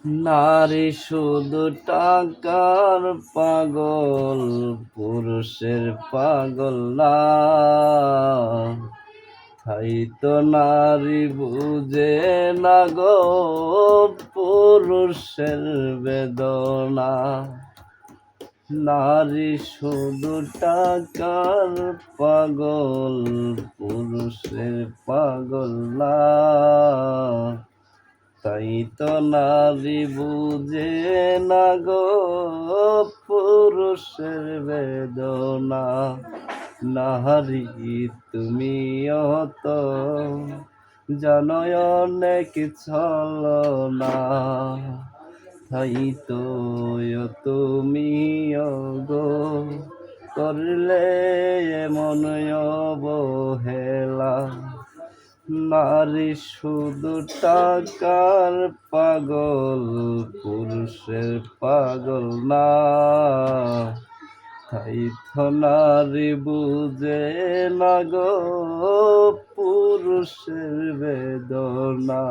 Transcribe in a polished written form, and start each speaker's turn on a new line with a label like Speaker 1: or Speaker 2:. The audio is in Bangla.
Speaker 1: নারী শুধু টাকার পাগল, পুরুষের পাগল না। তাই তো নারী বুঝে না গো পুরুষের বেদনা। নারী শুধু টাকার পাগল, পুরুষের পাগল না। তাই তো নারী বুঝে না গো পুরুষের বেদনা। নারী তুমিও তো জানো অনেক ছলনা। তাই তো তুমিও গো করলে এমন অবহেলা। নারী শুধু টাকার পাগল, পুরুষের পাগল না। তাই তো নারী বুঝে না গো পুরুষের বেদনা।